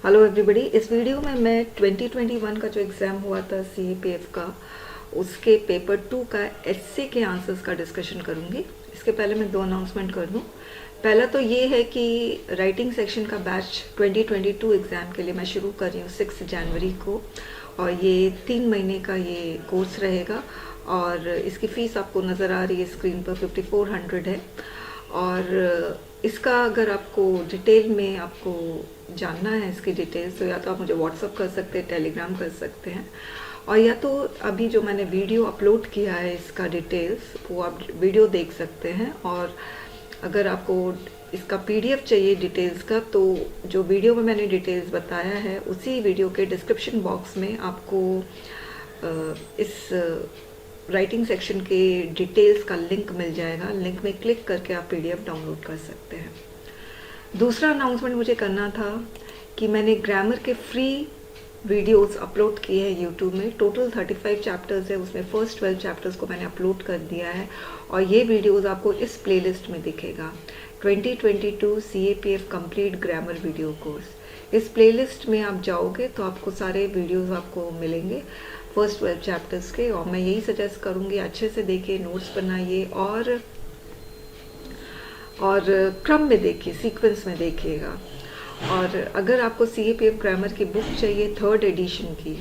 Hello everybody. इस video में मैं 2021 का जो एग्ज़ाम हुआ था CAPF का, उसके पेपर 2 का एस्से के आंसर्स का डिस्कशन करूंगी। इसके पहले मैं 2 अनाउंसमेंट कर दूं। पहला तो ये है कि राइटिंग सेक्शन का बैच 2022 एग्ज़ाम के लिए मैं शुरू कर रही हूँ 6 जनवरी को, और ये 3 महीने का ये कोर्स रहेगा। और इसकी फ़ीस आपको नज़र आ रही है स्क्रीन पर, 5400 है। और इसका अगर आपको डिटेल में आपको जानना है इसकी डिटेल्स, तो या तो आप मुझे व्हाट्सअप कर सकते हैं, टेलीग्राम कर सकते हैं, और या तो अभी जो मैंने वीडियो अपलोड किया है इसका डिटेल्स, वो आप वीडियो देख सकते हैं। और अगर आपको इसका PDF चाहिए डिटेल्स का, तो जो वीडियो में मैंने डिटेल्स बताया है उसी वीडियो के डिस्क्रिप्शन बॉक्स में आपको इस राइटिंग सेक्शन के डिटेल्स का लिंक मिल जाएगा। लिंक में क्लिक करके आप PDF डाउनलोड कर सकते हैं। दूसरा अनाउंसमेंट मुझे करना था कि मैंने ग्रामर के फ्री वीडियोस अपलोड किए हैं यूट्यूब में। टोटल 35 चैप्टर्स है, उसमें फर्स्ट 12 चैप्टर्स को मैंने अपलोड कर दिया है, और ये वीडियोस आपको इस प्लेलिस्ट में दिखेगा, 2022 CAPF complete grammar video course. इस प्लेलिस्ट में आप जाओगे तो आपको सारे वीडियोस आपको मिलेंगे फर्स्ट 12 चैप्टर्स के। और मैं यही सजेस्ट करूँगी, अच्छे से देखिए, नोट्स बनाइए, और क्रम में देखिए, सीक्वेंस में देखिएगा। और अगर आपको CAPF ग्रामर की बुक चाहिए 3rd एडिशन की,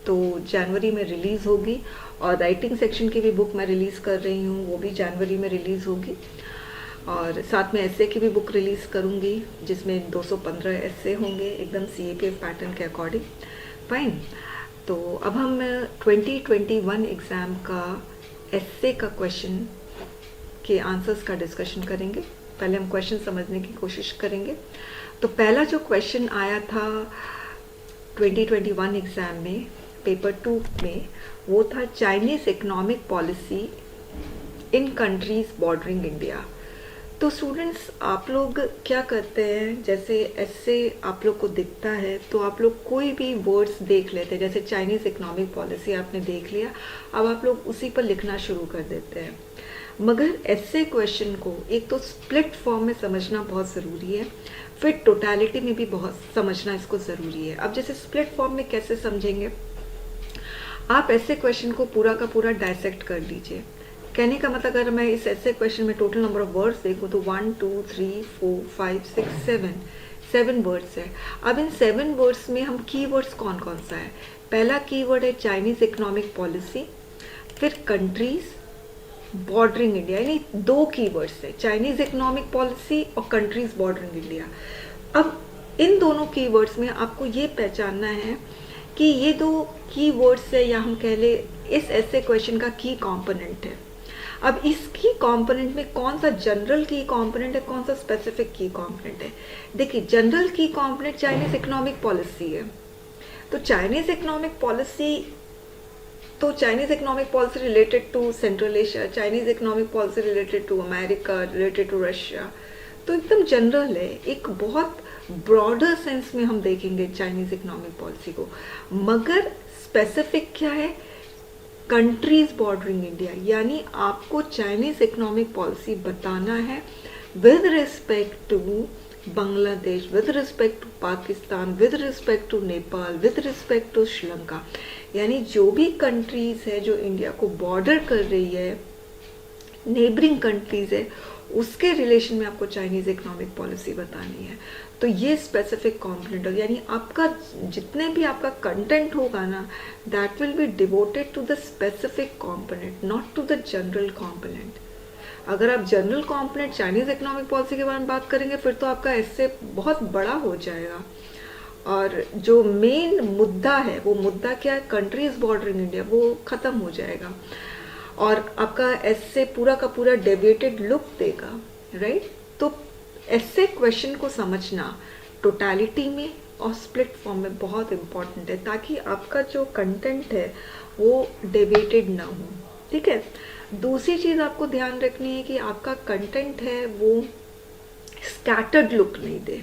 तो जनवरी में रिलीज़ होगी। और राइटिंग सेक्शन की भी बुक मैं रिलीज़ कर रही हूँ, वो भी जनवरी में रिलीज़ होगी। और साथ में एस्से की भी बुक रिलीज़ करूँगी, जिसमें 215 एस्से होंगे एकदम CAPF पैटर्न के अकॉर्डिंग। फाइन। तो अब हम 2021 एग्ज़ाम का एस्से का क्वेश्चन के आंसर्स का डिस्कशन करेंगे। पहले हम क्वेश्चन समझने की कोशिश करेंगे। तो पहला जो क्वेश्चन आया था 2021 एग्ज़ाम में पेपर 2 में, वो था Chinese economic policy in countries bordering India. तो स्टूडेंट्स, आप लोग क्या करते हैं, जैसे ऐसे आप लोग को दिखता है तो आप लोग कोई भी वर्ड्स देख लेते हैं, जैसे चाइनीज़ इकोनॉमिक पॉलिसी आपने देख लिया, अब आप लोग उसी पर लिखना शुरू कर देते हैं। मगर ऐसे क्वेश्चन को एक तो स्प्लिट फॉर्म में समझना बहुत ज़रूरी है, फिर टोटलिटी में भी बहुत समझना इसको ज़रूरी है। अब जैसे स्प्लिट फॉर्म में कैसे समझेंगे, आप ऐसे क्वेश्चन को पूरा का पूरा डायसेक्ट कर लीजिए। कहने का मतलब, अगर मैं इस ऐसे क्वेश्चन में टोटल नंबर ऑफ वर्ड्स देखूँ तो 1 2 3 4 5 6 7 वर्ड्स है। अब इन 7 वर्ड्स में हम कीवर्ड्स कौन कौन सा है? पहला कीवर्ड है चाइनीज़ इकोनॉमिक पॉलिसी, फिर कंट्रीज़ बॉर्डरिंग इंडिया, यानी 2 कीवर्ड्स है, चाइनीज़ इकोनॉमिक पॉलिसी और कंट्रीज़ बॉर्डरिंग इंडिया। अब इन दोनों कीवर्ड्स में आपको ये पहचानना है कि ये 2 कीवर्ड्स है, या हम कह ले इस ऐसे क्वेश्चन का की कंपोनेंट है। अब इसकी कंपोनेंट में कौन सा जनरल की कंपोनेंट है, कौन सा स्पेसिफिक की कंपोनेंट है? देखिए, जनरल की कंपोनेंट चाइनीज़ इकोनॉमिक पॉलिसी है। तो Chinese economic policy related to Central Asia, Chinese economic policy related to America, related to Russia, तो एकदम जनरल है। एक बहुत ब्रॉडर सेंस में हम देखेंगे चाइनीज़ इकोनॉमिक पॉलिसी को। मगर स्पेसिफिक क्या है? कंट्रीज बॉर्डरिंग इंडिया, यानी आपको चाइनीज़ इकोनॉमिक पॉलिसी बताना है with respect to Bangladesh, with respect to Pakistan, with respect to Nepal, with respect to Sri Lanka, यानी जो भी कंट्रीज है जो इंडिया को बॉर्डर कर रही है, नेबरिंग कंट्रीज है, उसके रिलेशन में आपको चाइनीज़ इकोनॉमिक पॉलिसी बतानी है। तो ये स्पेसिफिक कॉम्पोनेंट हो, यानी आपका जितने भी आपका कंटेंट होगा ना, that will be devoted to the specific component, not to the general component. अगर आप general component Chinese economic policy के बारे में बात करेंगे, फिर तो आपका ऐसे बहुत बड़ा हो जाएगा। और जो मेन मुद्दा है, वो मुद्दा क्या है? कंट्रीज बॉर्डरिंग इंडिया, वो ख़त्म हो जाएगा, और आपका ऐसे पूरा का पूरा डेविएटेड लुक देगा, राइट? तो ऐसे क्वेश्चन को समझना टोटलिटी में और स्प्लिट फॉर्म में बहुत इम्पॉर्टेंट है, ताकि आपका जो कंटेंट है वो डेविएटेड ना हो। ठीक है। दूसरी चीज़ आपको ध्यान रखनी है कि आपका कंटेंट है वो स्कैटर्ड लुक नहीं दे।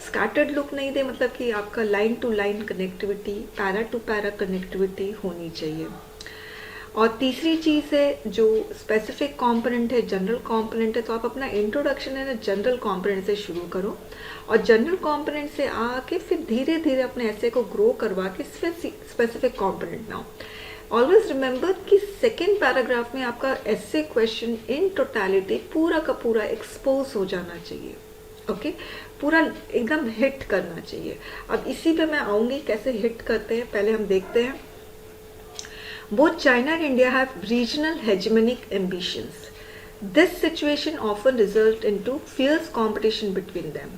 स्कैटर्ड लुक नहीं दे मतलब कि आपका line to line connectivity, para to para connectivity होनी चाहिए। और तीसरी चीज़ है जो स्पेसिफिक कंपोनेंट है, जनरल कंपोनेंट है, तो आप अपना इंट्रोडक्शन है ना जनरल कंपोनेंट से शुरू करो और जनरल कंपोनेंट से आके फिर धीरे धीरे अपने ऐसे को ग्रो करवा के स्पेसिफिक कंपोनेंट में आओ। ऑलवेज रिमेंबर कि सेकेंड पैराग्राफ में आपका ऐसे क्वेश्चन इन टोटलिटी पूरा का पूरा एक्सपोज हो जाना चाहिए, ओके पूरा एकदम हिट करना चाहिए। अब इसी पे मैं आऊँगी कैसे हिट करते हैं, पहले हम देखते हैं। Both China and India have regional hegemonic ambitions. This situation often results into fierce competition between them.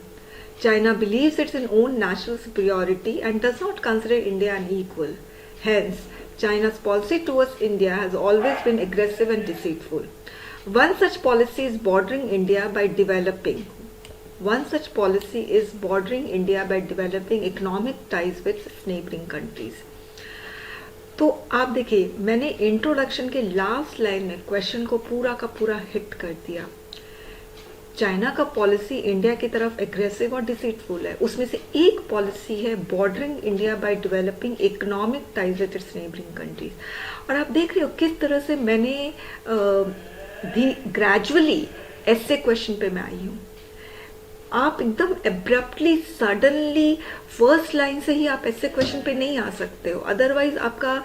China believes its own national superiority and does not consider India an equal. Hence, China's policy towards India has always been aggressive and deceitful. One such policy is bordering India by developing economic ties with its neighboring countries. तो आप देखिए मैंने introduction के last line में question को पूरा का पूरा हिट कर दिया। चाइना का पॉलिसी इंडिया की तरफ एग्रेसिव और डिसीटफुल है, उसमें से एक पॉलिसी है bordering India by developing economic ties with its neighbouring countries. और आप देख रहे हो किस तरह से मैंने ग्रेजुअली ऐसे क्वेश्चन पे मैं आई हूँ। आप एकदम एब्रप्टली सडनली फर्स्ट लाइन से ही आप ऐसे क्वेश्चन पे नहीं आ सकते हो, अदरवाइज आपका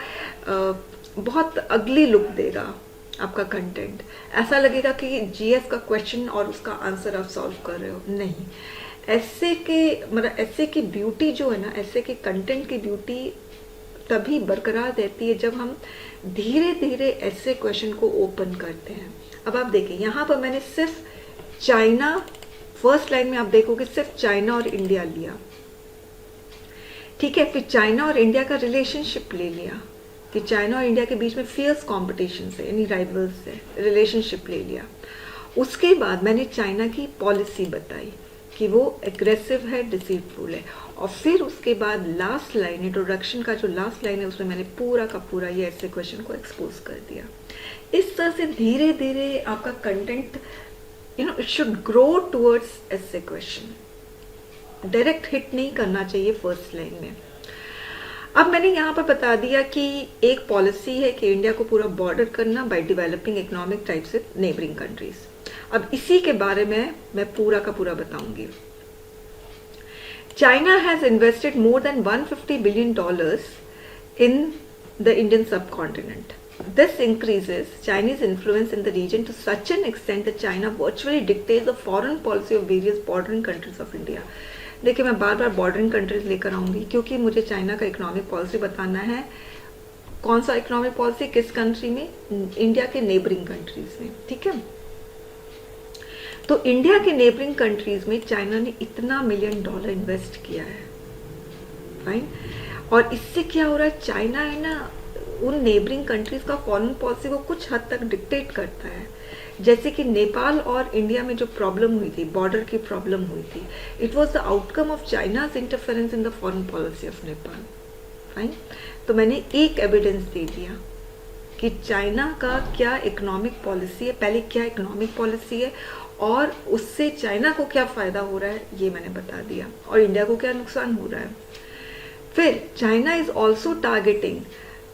बहुत अगली लुक देगा आपका कंटेंट। ऐसा लगेगा कि जीएस का क्वेश्चन और उसका आंसर आप सॉल्व कर रहे हो, नहीं। ऐसे के मतलब ऐसे की ब्यूटी जो है ना, ऐसे के कंटेंट की ब्यूटी तभी बरकरार रहती है जब हम धीरे धीरे ऐसे क्वेश्चन को ओपन करते हैं। अब आप देखिए यहाँ पर मैंने सिर्फ चाइना, फर्स्ट लाइन में आप देखोगे सिर्फ चाइना और इंडिया लिया, ठीक है। फिर चाइना और इंडिया का रिलेशनशिप ले लिया कि चाइना और इंडिया के बीच में फियर्स कॉम्पिटिशन है, यानी राइवल्स है, रिलेशनशिप ले लिया। उसके बाद मैंने चाइना की पॉलिसी बताई कि वो एग्रेसिव है, डिसीटफुल है, और फिर उसके बाद लास्ट लाइन, इंट्रोडक्शन का जो लास्ट लाइन है, उसमें मैंने पूरा का पूरा ये ऐसे क्वेश्चन को एक्सपोज कर दिया। इस तरह से धीरे धीरे आपका content it should grow towards essay question. Direct hit नहीं करना चाहिए फर्स्ट लाइन में। अब मैंने यहाँ पर बता दिया कि एक पॉलिसी है कि इंडिया को पूरा बॉर्डर करना by developing economic types with neighbouring countries. अब इसी के बारे में मैं पूरा का पूरा बताऊंगी। China has invested more than $150 billion in the Indian subcontinent. This increases Chinese influence in the region to such an extent that China virtually dictates the foreign policy of various bordering countries of India. देखिए मैं बार बार bordering countries लेकर आऊंगी क्योंकि मुझे China का economic policy बताना है। कौन सा इकोनॉमिक पॉलिसी, किस कंट्री में? इंडिया के नेबरिंग कंट्रीज में, ठीक है। तो इंडिया के नेबरिंग कंट्रीज में चाइना ने इतना $1 million इन्वेस्ट किया है, फाइन। और इससे क्या हो रहा है, चाइना है ना उन नेबरिंग कंट्रीज का फॉरेन पॉलिसी को कुछ हद तक डिक्टेट करता है। जैसे कि नेपाल और इंडिया में जो प्रॉब्लम हुई थी, बॉर्डर की प्रॉब्लम हुई थी, it was the outcome of China's interference in the foreign policy of Nepal, fine. तो मैंने एक एविडेंस दे दिया कि चाइना का क्या इकोनॉमिक पॉलिसी है, पहले क्या इकोनॉमिक पॉलिसी है और उससे चाइना को क्या फायदा हो रहा है, ये मैंने बता दिया, और इंडिया को क्या नुकसान हो रहा है। फिर China is also targeting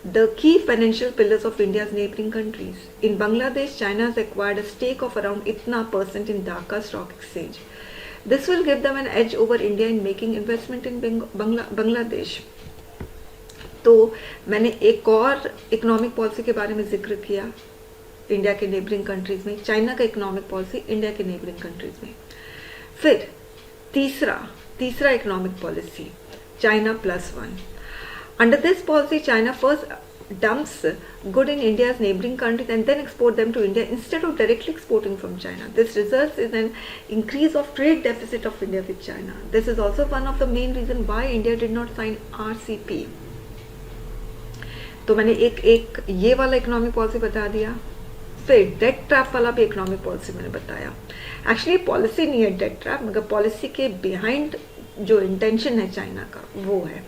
the key financial pillars of India's neighboring countries. In Bangladesh, China has acquired a stake of around itna % in Dhaka Stock Exchange. This will give them an edge over India in making investment in Bangladesh. तो मैंने एक और economic policy के बारे में जिक्र किया India के नेबरिंग कंट्रीज में, चाइना का इकोनॉमिक पॉलिसी इंडिया के नेबरिंग कंट्रीज में। फिर तीसरा economic policy, China +1. Under this policy, China first dumps good in India's neighboring countries and then export them to India instead of directly exporting from China. This results in an increase of trade deficit of India with China. This is also one of the main reasons why India did not sign RCP. तो मैंने एक ये वाला economic policy बता दिया। फिर debt trap वाला भी इकोनॉमिक पॉलिसी मैंने बताया। एक्चुअली पॉलिसी नहीं है डेट ट्रैप, मगर पॉलिसी के बिहाइंड जो इंटेंशन है चाइना का वो है।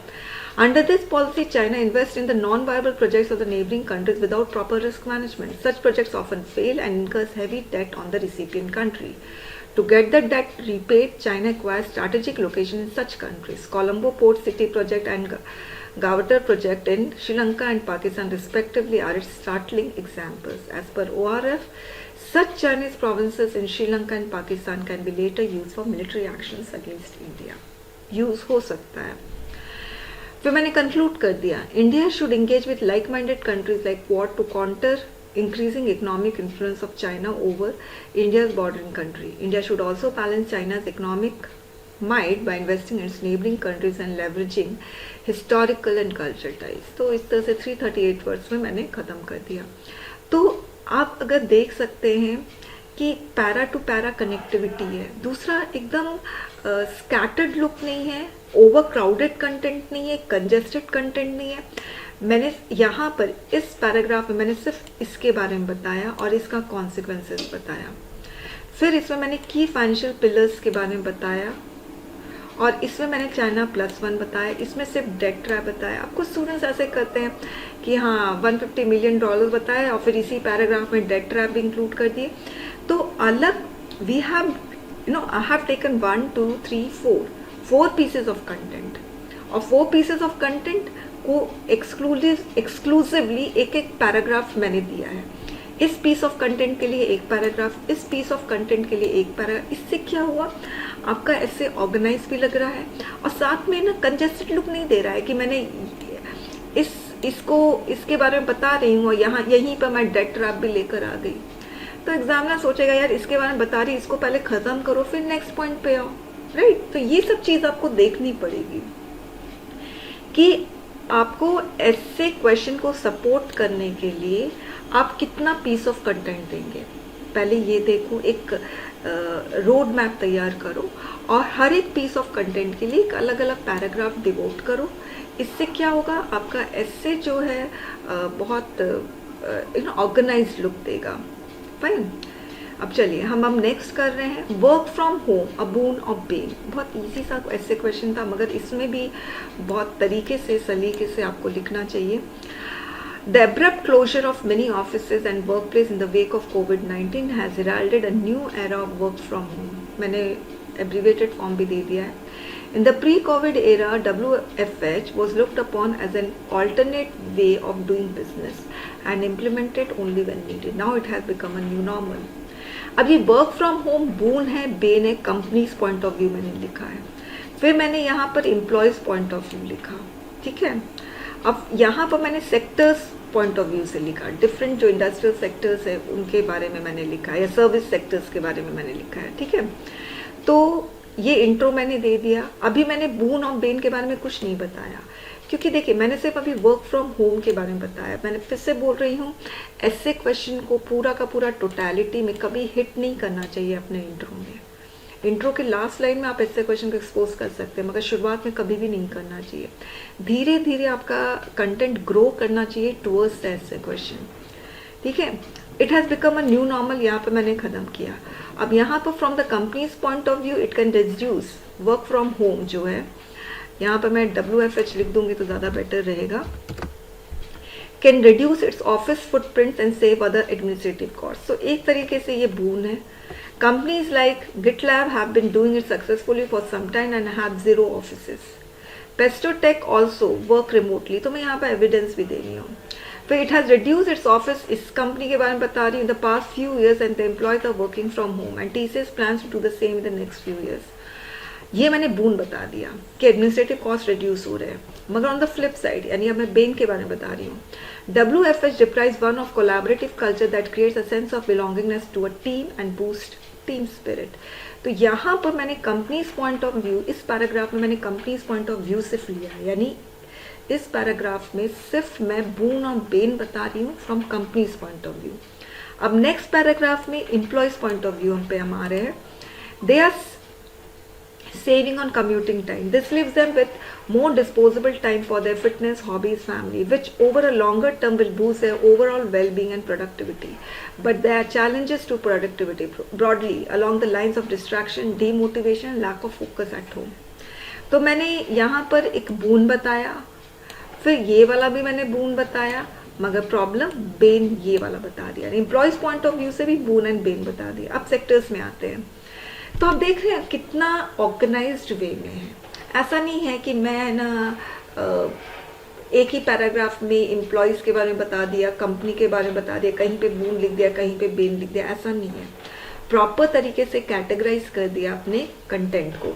Under this policy, China invests in the non-viable projects of the neighboring countries without proper risk management. Such projects often fail and incurs heavy debt on the recipient country. To get the debt repaid, China acquires strategic location in such countries. Colombo Port City project and Gavatar project in Sri Lanka and Pakistan respectively are its startling examples. As per ORF, such Chinese provinces in Sri Lanka and Pakistan can be later used for military actions against India. Use हो सकता है. फिर मैंने conclude कर दिया, India should engage with like-minded countries like Quad to counter increasing economic influence of China over India's bordering country. India should also balance China's economic might by investing in its neighboring countries and leveraging historical and cultural ties. तो इस तरह से 338 words में मैंने ख़त्म कर दिया. तो आप अगर देख सकते हैं कि पैरा टू पैरा कनेक्टिविटी है. दूसरा एकदम स्कैटर्ड लुक नहीं है, ओवर क्राउडेड कंटेंट नहीं है, कंजेस्टेड कंटेंट नहीं है. मैंने यहाँ पर इस पैराग्राफ में मैंने सिर्फ इसके बारे में बताया और इसका कॉन्सिक्वेंसेस बताया. फिर इसमें मैंने की फाइनेंशियल पिलर्स के बारे में बताया और इसमें मैंने चाइना +1 बताया. इसमें सिर्फ डेट ट्रैप बताया. आपको स्टूडेंट्स ऐसे करते हैं कि हाँ $150 मिलियन बताया और फिर इसी पैराग्राफ में डेट ट्रैप भी इंक्लूड कर दिए. तो अलग we have I have taken 1 2 3 4 pieces of content और 4 पीसेज ऑफ कंटेंट को एक्सक्लूसिवली एक एक पैराग्राफ मैंने दिया है. इस पीस ऑफ कंटेंट के लिए एक पैराग्राफ, इस पीस ऑफ कंटेंट के लिए एक पैराग्राफ. इससे क्या हुआ, आपका ऐसे ऑर्गेनाइज भी लग रहा है और साथ में ना कंजेस्टेड लुक नहीं दे रहा है कि मैंने इसके बारे में बता रही हूँ और यहाँ यहीं पर मैं डेट ट्रैप भी लेकर आ गई. तो एग्जामिनर सोचेगा यार इसके बारे में बता रही, इसको पहले ख़त्म करो फिर नेक्स्ट पॉइंट पे आओ, राइट. तो ये सब चीज़ आपको देखनी पड़ेगी कि आपको ऐसे क्वेश्चन को सपोर्ट करने के लिए आप कितना पीस ऑफ कंटेंट देंगे. पहले ये देखो, एक रोड मैप तैयार करो और हर एक पीस ऑफ कंटेंट के लिए एक अलग अलग पैराग्राफ डिवोट करो. इससे क्या होगा, आपका ऐसे जो है बहुत ऑर्गेनाइज्ड लुक देगा. फाइन. अब चलिए हम नेक्स्ट कर रहे हैं वर्क फ्रॉम होम, अ बून और बेन. बहुत इजी सा ऐसे क्वेश्चन था मगर इसमें भी बहुत तरीके से सलीके से आपको लिखना चाहिए. The abrupt closure of many offices and workplace in the wake of COVID-19 has heralded a new era of work from home. मैंने abbreviated form भी दे दिया है. In the pre-COVID era, WFH was looked upon as an alternate way of doing business and implemented only when needed. Now it has become a new normal. अब ये work from home बून है, Ben है, companies point of view मैंने लिखा है. फिर मैंने यहाँ पर एम्प्लॉयज पॉइंट ऑफ व्यू लिखा. ठीक है. अब यहाँ पर मैंने सेक्टर्स पॉइंट ऑफ व्यू से लिखा. डिफरेंट जो इंडस्ट्रियल सेक्टर्स है उनके बारे में मैंने लिखा है या सर्विस सेक्टर्स के बारे में मैंने लिखा है. ठीक है. तो ये इंट्रो मैंने दे दिया. अभी मैंने बून और बेन के बारे में कुछ नहीं बताया क्योंकि देखिए मैंने सिर्फ अभी वर्क फ्रॉम होम के बारे में बताया. मैंने फिर से बोल रही हूँ, ऐसे क्वेश्चन को पूरा का पूरा टोटलिटी में कभी हिट नहीं करना चाहिए अपने इंट्रो में. इंट्रो के लास्ट लाइन में आप ऐसे क्वेश्चन को एक्सपोज कर सकते हैं मगर शुरुआत में कभी भी नहीं करना चाहिए. धीरे धीरे आपका कंटेंट ग्रो करना चाहिए टूवर्ड्स ऐसे क्वेश्चन. ठीक है. It has become a new normal, यहाँ पे मैंने ख़त्म किया. अब यहाँ पर from the companies point of view it can reduce work from home जो है, यहाँ पर मैं WFH लिख दूंगी तो ज़्यादा बेटर रहेगा. Can reduce its office footprints and save other administrative cost. तो एक तरीके से ये बून है. Companies like GitLab have been doing it successfully for some time and have 0 offices. Pestotech also work remotely. तो मैं यहाँ पर एविडेंस भी दे रही हूँ. फिर it has reduce its office, इस कंपनी के बारे में बता रही हूँ. The past few years and the employees are working from home and TCS plans to do the same in the next few years. ये मैंने बून बता दिया कि एडमिनिस्ट्रेटिव कॉस्ट रिड्यूस हो रहे हैं. मगर ऑन द फ्लिप साइड यानी अब मैं बेन के बारे में बता रही हूँ. WFH deprives one of collaborative culture that creates a sense of belongingness to a team and boost team spirit. तो यहाँ पर मैंने कंपनीज पॉइंट ऑफ व्यू, इस पैराग्राफ में मैंने कंपनीज पॉइंट ऑफ व्यू सिर्फ लिया है. यानी इस पैराग्राफ में सिर्फ मैं बून और बेन बता रही हूँ from company's point of view. अब नेक्स्ट पैराग्राफ में एम्प्लॉयज पॉइंट ऑफ व्यू पे हम आ रहे हैं. They are saving on commuting time. This leaves them with more disposable time for their fitness, hobbies, family, which over a longer term will boost their overall well-being and productivity. But there are challenges to productivity broadly along the lines of distraction, demotivation, lack of focus at home. तो मैंने यहाँ पर एक बून बताया, फिर ये वाला भी मैंने बून बताया, मगर प्रॉब्लम बेन ये वाला बता दिया. एम्प्लॉयज पॉइंट ऑफ व्यू से भी बून एंड बेन बता दिया. अब सेक्टर्स में आते हैं. तो आप देख रहे हैं कितना ऑर्गेनाइज्ड वे में है। ऐसा नहीं है कि मैं ना एक ही पैराग्राफ में एम्प्लॉयज़ के बारे में बता दिया, कंपनी के बारे में बता दिया, कहीं पे बून लिख दिया, कहीं पे बेन लिख दिया, ऐसा नहीं है। प्रॉपर तरीके से कैटेगराइज कर दिया अपने कंटेंट को,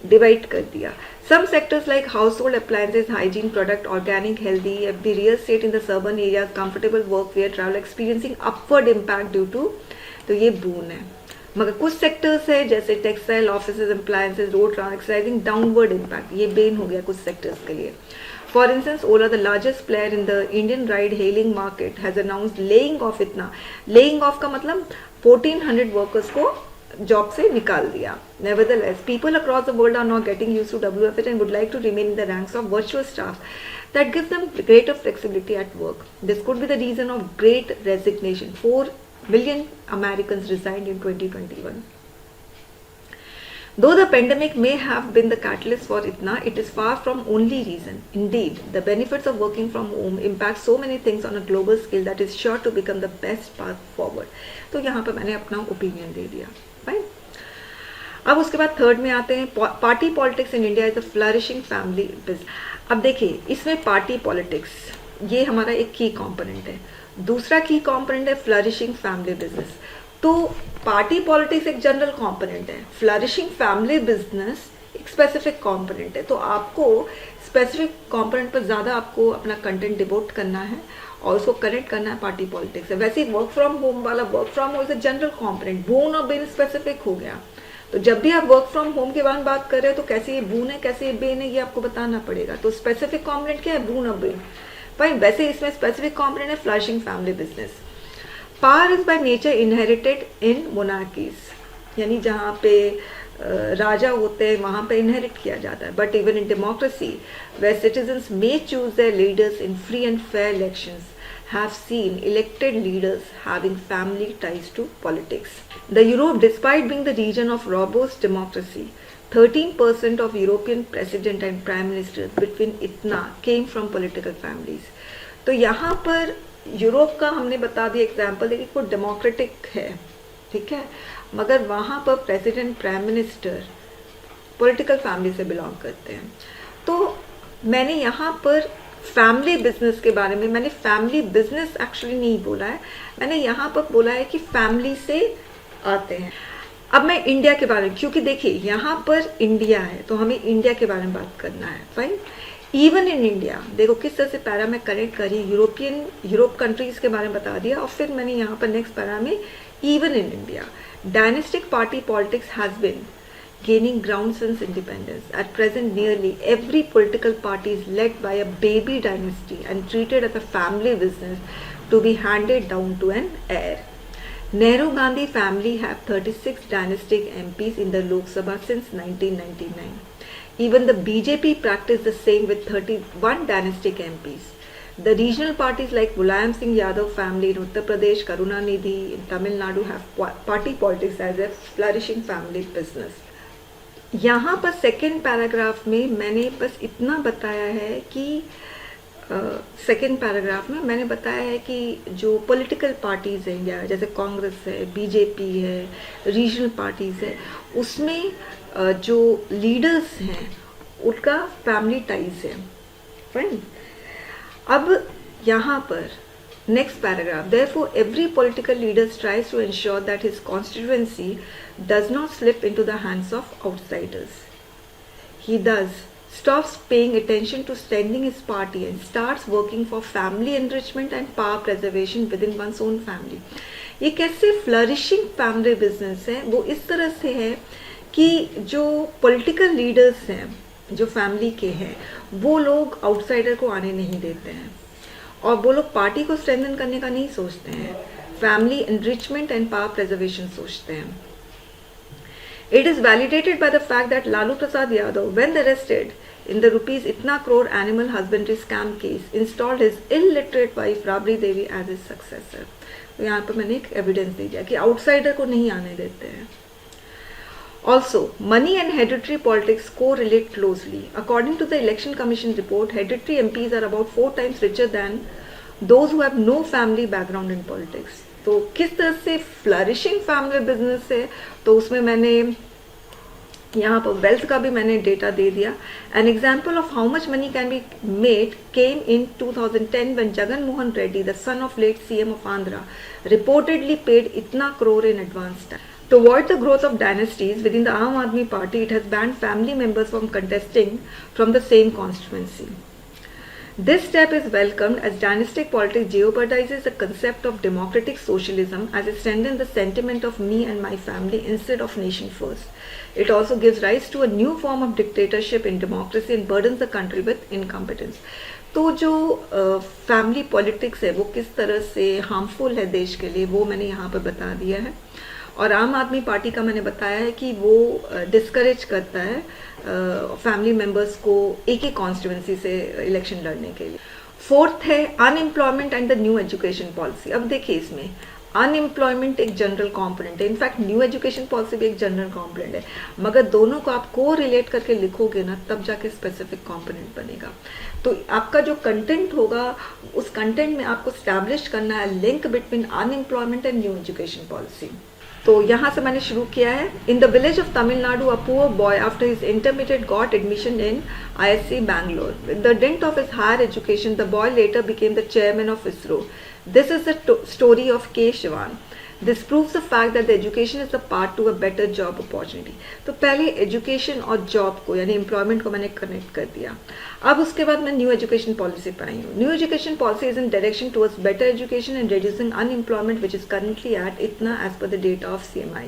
डिवाइड कर दिया। Some sectors like household appliances, hygiene product, organic, healthy, the real estate in the suburban areas, comfortable work where travel experiencing upward impact due to, तो ये बून है। मगर कुछ सेक्टर्स है जैसे टेक्सटाइल, ऑफिसेज, अप्लायंसेज, रोड ट्रांसक्राइजिंग डाउनवर्ड इम्पैक्ट, ये ban हो गया कुछ सेक्टर्स के लिए। For instance Ola, the largest player in the Indian ride hailing market, has announced laying off, इतना लेइंग ऑफ का मतलब 1400 वर्कर्स को जॉब से निकाल दिया। Nevertheless, people across the world are now getting used to WFH and would like to remain in the ranks of virtual staff. That gives them greater flexibility at work. This could be the reason of great resignation. 4 million Americans resigned in 2021. Though the pandemic may have been the catalyst for Itna, it is far from only reason. Indeed, the benefits of working from home impact so many things on a global scale that is sure to become the best path forward. तो यहाँ पर मैंने अपना opinion दे दिया। Fine. अब उसके बाद third में आते हैं, party politics in India is a flourishing family business. अब देखिए इसमें पार्टी पॉलिटिक्स ये हमारा एक की कंपोनेंट है, दूसरा की कंपोनेंट है फ्लरिशिंग फैमिली बिजनेस। तो पार्टी पॉलिटिक्स एक जनरल कंपोनेंट है, फ्लरिशिंग फैमिली बिजनेस एक स्पेसिफिक कंपोनेंट है। तो आपको स्पेसिफिक कंपोनेंट पर ज़्यादा आपको अपना कंटेंट डिवोट करना है और उसको कनेक्ट करना है पार्टी पॉलिटिक्स से। वैसे वर्क फ्रॉम होम वाला, work from home is a general component, boon और बेन स्पेसिफिक हो गया। तो जब भी आप वर्क फ्रॉम होम के बारे में बात कर रहे हो तो कैसे ये बून है, कैसे ये बेन है, ये आपको बताना पड़ेगा। तो स्पेसिफिक कंपोनेंट क्या है, बून और बेन। फाइन। वैसे इसमें स्पेसिफिक कंपोनेंट है flourishing family business. Power is by nature inherited in monarchies, यानी जहाँ पे राजा होते हैं वहाँ पे इनहेरिट किया जाता है। But even in democracy where citizens may choose their leaders in free and fair elections have seen elected leaders having family ties to politics. The Europe, despite being the region of robust democracy, 13% of European president and prime ministers between इतना came from political families. तो यहाँ पर Europe का हमने बता दिया example है कि वो डेमोक्रेटिक है, ठीक है, मगर वहाँ पर president prime minister political family से बिलोंग करते हैं। तो मैंने यहाँ पर फैमिली बिजनेस के बारे में, मैंने फैमिली बिजनेस एक्चुअली नहीं बोला है, मैंने यहाँ पर बोला है कि फैमिली से आते हैं। अब मैं इंडिया के बारे में, क्योंकि देखिए यहाँ पर इंडिया है तो हमें इंडिया के बारे में बात करना है। फाइन। इवन इन इंडिया देखो किस तरह से पैरा में कनेक्ट करी, यूरोप कंट्रीज के बारे में बता दिया और फिर मैंने यहाँ पर नेक्स्ट पैरा में even in India dynastic party politics has been gaining ground since independence. At present, nearly every political party is led by a baby dynasty and treated as a family business to be handed down to an heir. Nehru Gandhi family have 36 dynastic MPs in the Lok Sabha since 1999. Even the BJP practiced the same with 31 dynastic MPs. The regional parties like Mulayam Singh Yadav family in Uttar Pradesh, Karunanidhi in Tamil Nadu have party politics as a flourishing family business. यहाँ पर second paragraph में मैंने बस इतना बताया है कि second paragraph में मैंने बताया है कि जो पॉलिटिकल पार्टीज़ हैं इंडिया, जैसे कांग्रेस है, बीजेपी है, रीजनल पार्टीज़ है, उसमें जो लीडर्स हैं उनका फैमिली टाइज है। फाइन। अब यहाँ पर next paragraph, therefore every political leader strives to ensure that his constituency does not slip into the hands of outsiders. He thus stops paying attention to strengthening his party and starts working for family enrichment and power preservation within one's own family. ये कैसे flourishing family business है, वो इस तरह से है कि जो पॉलिटिकल लीडर्स हैं जो फैमिली के हैं वो लोग आउटसाइडर को आने नहीं देते हैं और वो लोग पार्टी को स्ट्रेंथन करने का नहीं सोचते हैं, family enrichment and power preservation सोचते हैं। It is validated by the fact that Lalu Prasad Yadav, when arrested in the rupees Itna crore animal husbandry scam case, installed his illiterate wife Rabri Devi as his successor. तो यहाँ पर मैंने एक evidence दे दिया कि outsider को नहीं आने देते हैं। Also, money and hereditary politics correlate closely. According to the Election Commission report, hereditary MPs are about 4 times richer than those who have no family background in politics. तो किस तरह से फ्लरिशिंग फैमिली बिजनेस है, तो उसमें मैंने यहाँ पर वेल्थ का भी मैंने डेटा दे दिया. An example of how much money can be made came in 2010 when Jagan Mohan Reddy, the son of late CM of Andhra, reportedly paid इतना crore in advance tax. To avoid the growth of dynasties within the Aam Aadmi Party, it has banned family members from contesting from the same constituency. This step is welcomed as dynastic politics jeopardizes the concept of democratic socialism as it strengthens the sentiment of me and my family instead of nation first. It also gives rise to a new form of dictatorship in democracy and burdens the country with incompetence. तो जो family politics है वो किस तरह से harmful है देश के लिए, वो मैंने यहाँ पर बता दिया है. और आम आदमी पार्टी का मैंने बताया है कि वो डिस्करेज करता है फैमिली मेंबर्स को एक ही कॉन्स्टिट्यूंसी से इलेक्शन लड़ने के लिए. फोर्थ है unemployment and the new education policy. अब देखिए इसमें अनएम्प्लॉयमेंट एक जनरल कंपोनेंट है, इनफैक्ट न्यू एजुकेशन पॉलिसी भी एक जनरल कंपोनेंट है, मगर दोनों को आप को रिलेट करके लिखोगे ना तब जाके स्पेसिफिक कंपोनेंट बनेगा. तो आपका जो कंटेंट होगा उस कंटेंट में आपको स्टैब्लिश करना है link between unemployment and new education policy. तो यहाँ से मैंने शुरू किया है. In the village of Tamil Nadu a poor boy after his intermediate got admission in ISC Bangalore. With the dint of his higher education, the boy later became the chairman of ISRO. This is the story of K. Shivan. This proves the fact that the education is the path to a better job opportunity. तो पहले education और job को यानी employment को मैंने connect कर दिया. अब उसके बाद मैं न्यू एजुकेशन पॉलिसी पर आई हूँ. New education policy is in direction towards better education and reducing unemployment which is currently at इतना as per the data of CMI.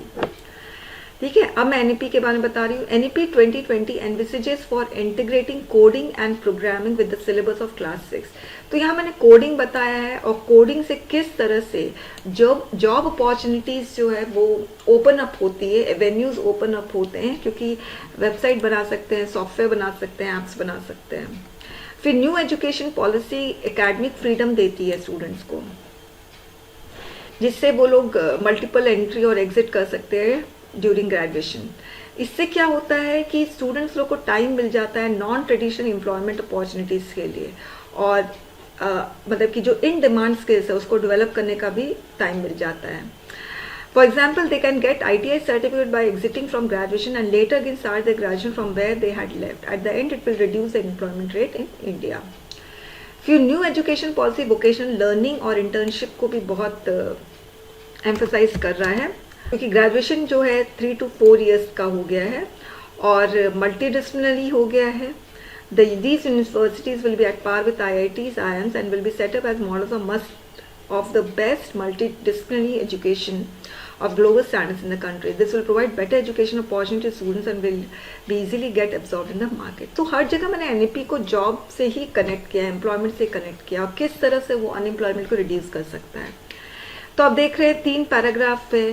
ठीक है, अब मैं NEP के बारे में बता रही हूँ. NEP 2020 envisages for integrating coding and programming with the syllabus of class 6. तो यहाँ मैंने कोडिंग बताया है और कोडिंग से किस तरह से जॉब अपॉर्चुनिटीज जो है वो ओपन अप होती है, एवेन्यूज ओपन अप होते हैं, क्योंकि वेबसाइट बना सकते हैं, सॉफ्टवेयर बना सकते हैं, ऐप्स बना सकते हैं. फिर new education policy academic freedom देती है स्टूडेंट्स को, जिससे वो लोग मल्टीपल एंट्री और एग्जिट कर सकते हैं ड्यूरिंग ग्रेजुएशन. इससे क्या होता है कि स्टूडेंट्स लोग को टाइम मिल जाता है नॉन ट्रेडिशनल एम्प्लॉयमेंट अपॉर्चुनिटीज के लिए, और मतलब कि जो इन डिमांड स्किल्स है उसको डेवलप करने का भी टाइम मिल जाता है. For example, they can get ITI certificate by exiting from graduation and later again start the graduation from where they had left. At the end it will reduce the employment rate in India. फिर new education policy vocational learning और internship को भी बहुत emphasise कर रहा है, क्योंकि graduation जो है 3 to 4 years का हो गया है और मल्टीडिसिप्लिनरी हो गया है. These universities will be at par with IITs, IIMs and will be set up as models of the best multidisciplinary education of global standards in the country. This will provide better education opportunities to students and will be easily get absorbed in the market. तो हर जगह मैंने NEP को job से ही connect किया, employment से connect किया और किस तरह से वो अनएम्प्लॉयमेंट को रिड्यूस कर सकता है. तो आप देख रहे हैं 3 पैराग्राफ है.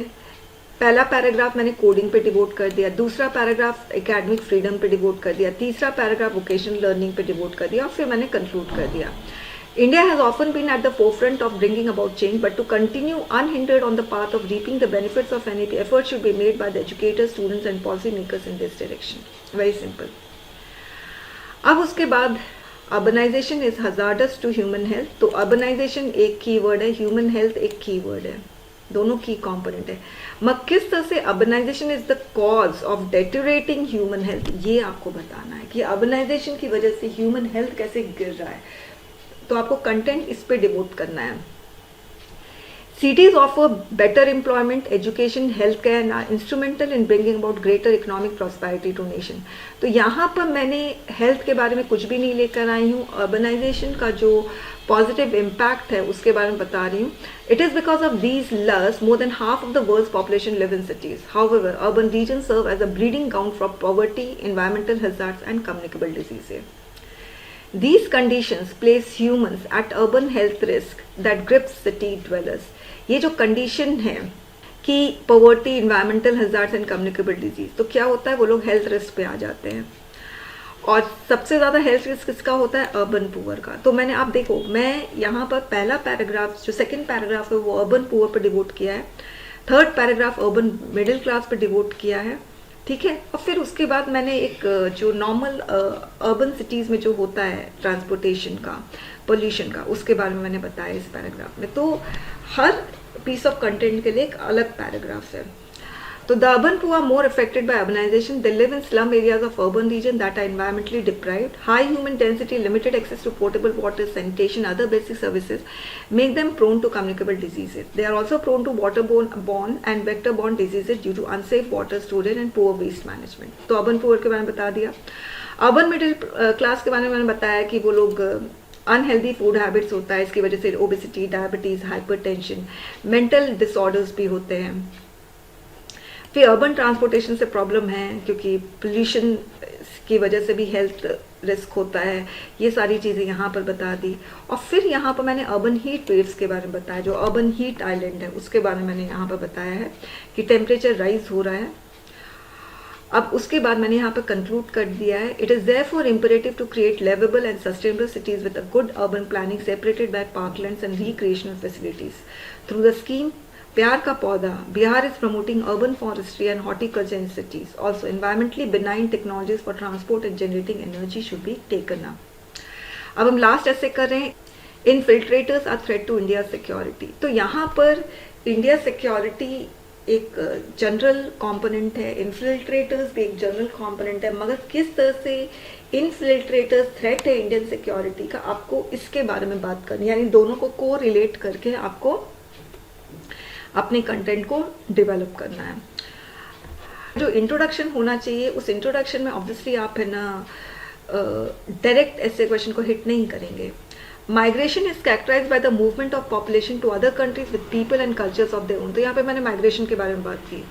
पहला पैराग्राफ मैंने कोडिंग पे डिवोट कर दिया, दूसरा पैराग्राफ एकेडमिक फ्रीडम पे डिवोट कर दिया, तीसरा पैराग्राफ वोकेशनल लर्निंग पे डिवोट कर दिया और फिर मैंने कंक्लूड कर दिया. India has often been at the forefront of bringing about change, but to continue unhindered on the path of reaping the benefits of NEP, efforts should be made by the educators, students and policy makers in this direction. Very simple. अब उसके बाद urbanisation is hazardous to human health. तो urbanisation एक key word है, human health एक key word है, दोनों की कंपोनेंट है. मगर किस तरह से urbanisation is the cause of deteriorating human health, ये आपको बताना है कि अर्बनाइजेशन की वजह से ह्यूमन हेल्थ कैसे गिर रहा है. तो आपको कंटेंट इस पे डिवोट करना है. Cities offer better employment, education, healthcare and are instrumental in bringing about greater economic prosperity to nation. तो यहाँ पर मैंने हेल्थ के बारे में कुछ भी नहीं लेकर आई हूँ. अर्बनाइजेशन का जो पॉजिटिव इम्पैक्ट है उसके बारे में बता रही हूँ. It is because of these laws, more than half of the world's population live in cities. However, urban regions serve as a breeding ground for poverty, environmental hazards and communicable diseases. These conditions place humans at urban health risk that grips city dwellers. ये जो condition है कि poverty, environmental hazards and communicable disease, तो क्या होता है वो लोग हेल्थ रिस्क पे आ जाते हैं. और सबसे ज़्यादा हेल्थ रिस्क किसका होता है? अर्बन पुअर का. तो मैंने, आप देखो, मैं यहाँ पर पहला पैराग्राफ, जो सेकंड पैराग्राफ है वो अर्बन पुअर पर डिवोट किया है, third paragraph urban middle class पर डिवोट किया है. ठीक है, और फिर उसके बाद मैंने एक जो नॉर्मल अर्बन सिटीज़ में जो होता है ट्रांसपोर्टेशन का, पोल्यूशन का, उसके बारे में मैंने बताया इस पैराग्राफ में. तो हर पीस ऑफ कंटेंट के लिए एक अलग पैराग्राफ है. तो the urban poor are more affected by urbanization. They live in slum areas of urban region that are environmentally deprived. High human density, limited access to potable water, sanitation, other basic services make them prone to communicable diseases. They are also prone to waterborne and vector-borne diseases due to unsafe water storage and poor waste management. तो urban poor के बारे में बता दिया. Urban middle class के बारे में मैंने बताया कि वो लोग अनहेल्दी फूड हैबिट्स होता है, इसकी वजह से obesity, diabetes, hypertension, mental disorders भी होते हैं. फिर अर्बन ट्रांसपोर्टेशन से प्रॉब्लम है क्योंकि पोल्यूशन की वजह से भी हेल्थ रिस्क होता है. ये सारी चीज़ें यहाँ पर बता दी. और फिर यहाँ पर मैंने अर्बन हीट वेव्स के बारे में बताया, जो अर्बन हीट आइलैंड है उसके बारे में मैंने यहाँ पर बताया है कि टेम्परेचर राइज हो रहा है. अब उसके बाद मैंने यहाँ पर कंक्लूड कर दिया है, it is therefore imperative to create liveable and sustainable cities with a good urban planning separated by parklands and recreational facilities. Through the scheme प्यार का पौधा, Bihar is promoting urban forestry and horticulture in cities. Also environmentally benign technologies for transport and generating energy should be taken up. अब हम last ऐसे कर रहे हैं, infiltrators are threat to India security. तो यहाँ पर इंडिया सिक्योरिटी एक जनरल कंपोनेंट है, इन्फिल्ट्रेटर्स भी एक जनरल कंपोनेंट है, मगर किस तरह से इन्फिल्ट्रेटर्स थ्रेट है इंडियन सिक्योरिटी का, आपको इसके बारे में बात करनी, यानी दोनों को कोरिलेट करके आपको अपने कंटेंट को डेवलप करना है. जो इंट्रोडक्शन होना चाहिए उस इंट्रोडक्शन में ऑब्वियसली आप है ना डायरेक्ट ऐसे क्वेश्चन को हिट नहीं करेंगे. Migration is characterised by the movement of population to other countries with people and cultures of their own. तो यहाँ पे मैंने माइग्रेशन के बारे में बात की.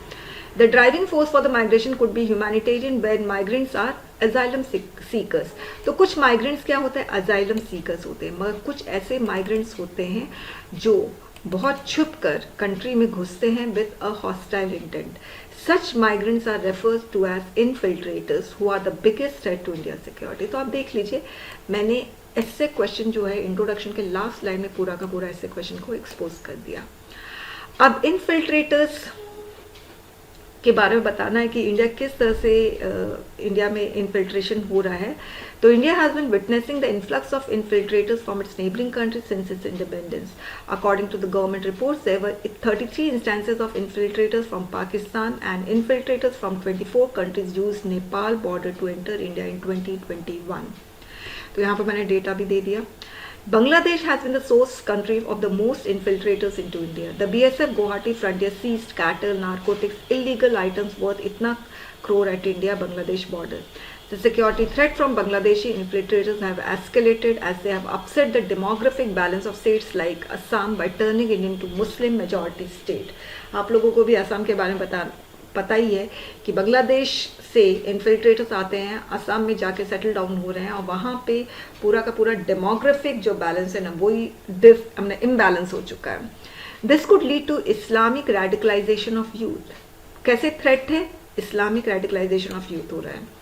The driving force for the migration could be humanitarian when migrants are asylum seekers. तो कुछ माइग्रेंट्स क्या होते हैं, अजाइलम सीकर्स होते हैं, मगर कुछ ऐसे माइग्रेंट्स होते हैं जो बहुत छुप कर कंट्री में घुसते हैं with a hostile intent. Such migrants are referred to as infiltrators who are the biggest threat to India's security. तो आप देख लीजिए, मैंने ऐसे क्वेश्चन जो है इंट्रोडक्शन के लास्ट लाइन में पूरा का पूरा ऐसे क्वेश्चन को एक्सपोज कर दिया. अब इनफिल्ट्रेटर्स के बारे में बताना है कि इंडिया किस तरह से इंडिया में इनफिल्ट्रेशन हो रहा है. तो India has been witnessing the influx of infiltrators from its neighbouring countries since its independence. According to the government reports, there were 33 instances of infiltrators from Pakistan and infiltrators from 24 countries used Nepal border to enter India in 2021. तो यहाँ पर मैंने data भी दे दिया. Bangladesh has been the source country of the most infiltrators into India. The BSF Guwahati frontier seized cattle, narcotics, illegal items worth itna crore at India-Bangladesh border. The security threat from Bangladeshi infiltrators have escalated as they have upset the demographic balance of states like Assam by turning it into Muslim majority state. आप लोगों को भी असम के बारे में पता ही है कि बांग्लादेश से इन्फिल्ट्रेटर्स आते हैं, असम में जाके सेटल डाउन हो रहे हैं और वहाँ पे पूरा का पूरा डेमोग्राफिक जो बैलेंस है ना वही इम्बैलेंस हो चुका है. This could lead to Islamic radicalisation of youth. कैसे थ्रेट है, इस्लामिक रेडिकलाइजेशन ऑफ यूथ हो रहा है.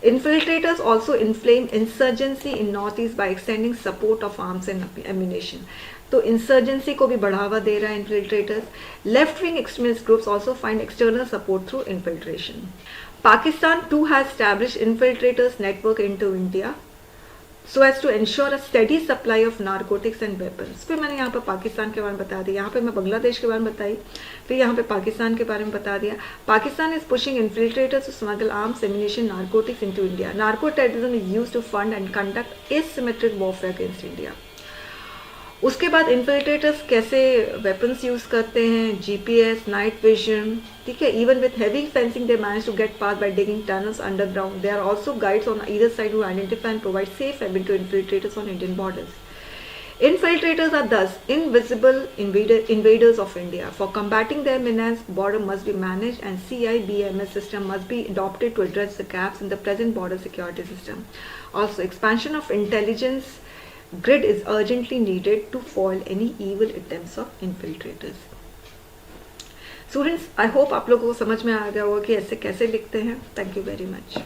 Infiltrators also inflame insurgency in Northeast by extending support of arms and ammunition. तो इंसर्जेंसी को भी बढ़ावा दे रहा है infiltrators. Left wing extremist groups also find external support through infiltration. Pakistan too has established infiltrators network into India so as to ensure a steady supply of narcotics and weapons. फिर मैंने यहाँ पर पाकिस्तान के बारे में बता दिया, यहाँ पे मैं बांग्लादेश के बारे में बताई, फिर यहाँ पे पाकिस्तान के बारे में बता दिया. Pakistan is pushing infiltrators to smuggle arms, ammunition, narcotics into India. Narco terrorism is used to fund and conduct asymmetric warfare against India. उसके बाद इन्फिल्ट्रेटर्स कैसे वेपन्स यूज करते हैं, जीपीएस, नाइट विजन, ठीक है. Even with heavy fencing they manage to get pass by digging tunnels underground. There are also guides on either side who identify and provide safe haven to infiltrators on Indian borders. Infiltrators are thus invisible invaders of India. For combating their menace, border must be managed and CIBMS system must be adopted to address the gaps in the present border security system. Also, expansion of intelligence grid is urgently needed to foil any evil attempts of infiltrators. Students, I hope आप लोगों को समझ में आ गया होगा कि ऐसे कैसे लिखते हैं. Thank you very much.